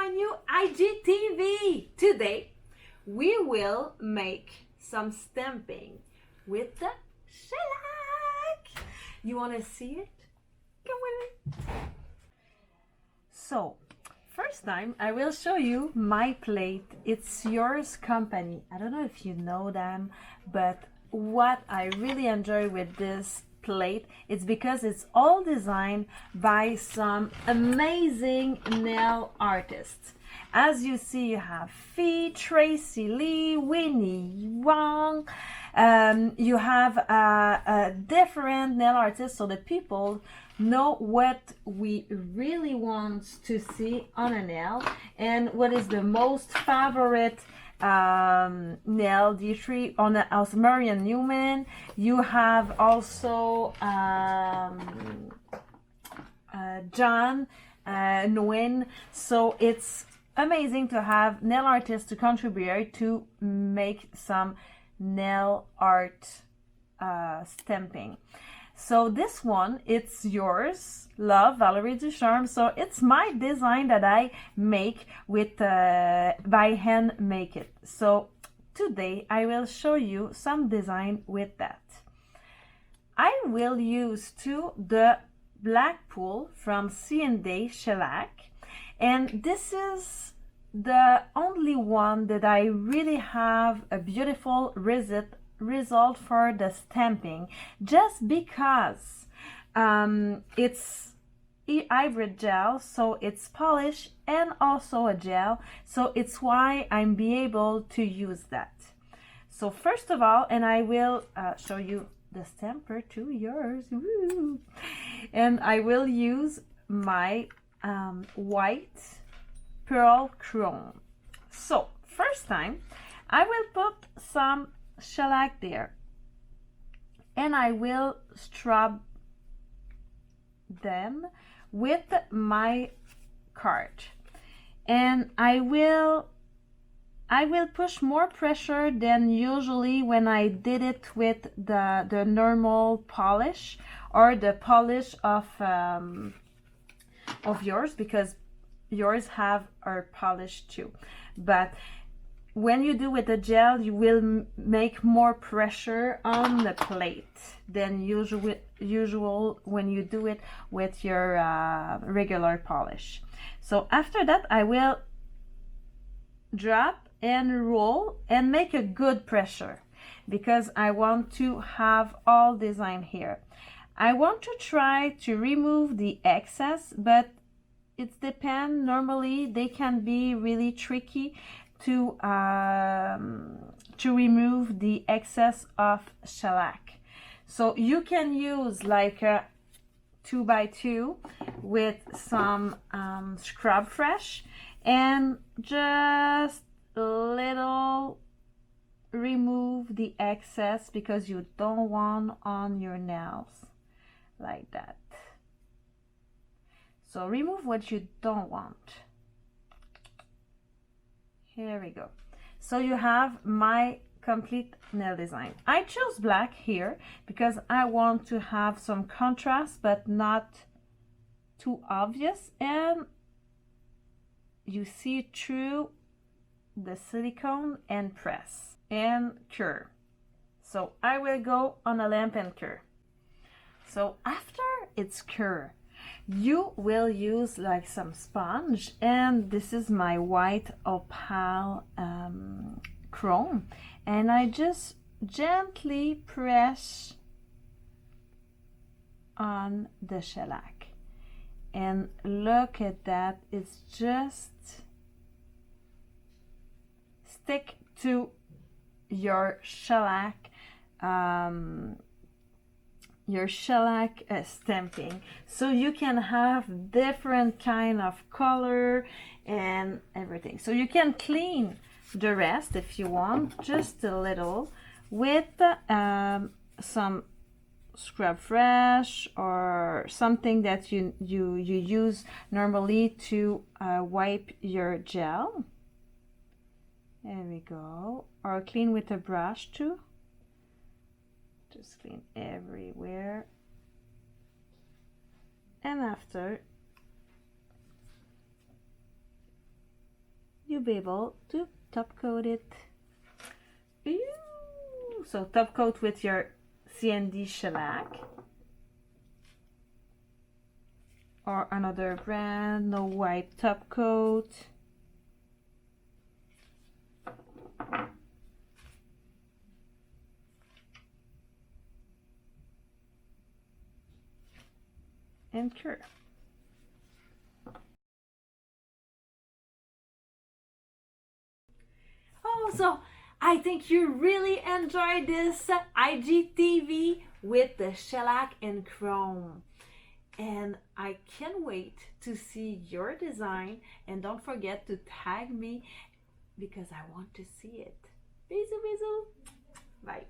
my new IGTV. Today we will make some stamping with the shellac. You want to see it? Come with me. So first time I will show you my plate. It's Yours Company. I don't know if you know them, but what I really enjoy with this plate, it's because it's all designed by some amazing nail artists. As you see, you have Fee, Tracy Lee, Winnie Wong. You have different nail artists, so the people know what we really want to see on a nail and what is the most favorite nail D3 on the Marian Newman. You have also John Nguyen. So it's amazing to have nail artists to contribute to make some nail art stamping. So this one, it's yours, love, Valerie Ducharme. So it's my design that I make with by hand make it. So today I will show you some design with that. I will use the Blackpool from CND Shellac, and this is the only one that I really have a beautiful result for the stamping, just because it's hybrid gel, so it's polish and also a gel, so it's why I'm be able to use that. So first of all, and I will show you the stamper to yours. Woo! And I will use my white pearl chrome. So first time I will put some shellac there and I will scrub them with my card, and I will push more pressure than usually when I did it with the normal polish or the polish of yours, because yours have our polish too. But when you do with the gel, you will make more pressure on the plate than usual when you do it with your regular polish. So after that, I will drop and roll and make a good pressure, because I want to have all design here. I want to try to remove the excess, but it depends. Normally they can be really tricky to remove the excess of shellac. So you can use like a 2x2 with some scrub fresh and just a little remove the excess, because you don't want on your nails like that. So remove what you don't want. Here we go. So you have my complete nail design. I chose black here because I want to have some contrast but not too obvious, and you see through the silicone and press and cure. So I will go on a lamp and cure. So after it's cure, you will use like some sponge, and this is my white opal chrome, and I just gently press on the shellac, and look at that, it's just stick to your shellac stamping, so you can have different kind of color and everything. So you can clean the rest if you want, just a little, with some scrub fresh or something that you use normally to wipe your gel. There we go. Or clean with a brush too. Just clean everywhere. And after, you'll be able to top coat it. Ooh. So top coat with your CND Shellac or another brand, no white top coat. And cure. Oh, so I think you really enjoyed this IGTV with the shellac and chrome. And I can't wait to see your design. And don't forget to tag me because I want to see it. Bisous, bisous. Bye.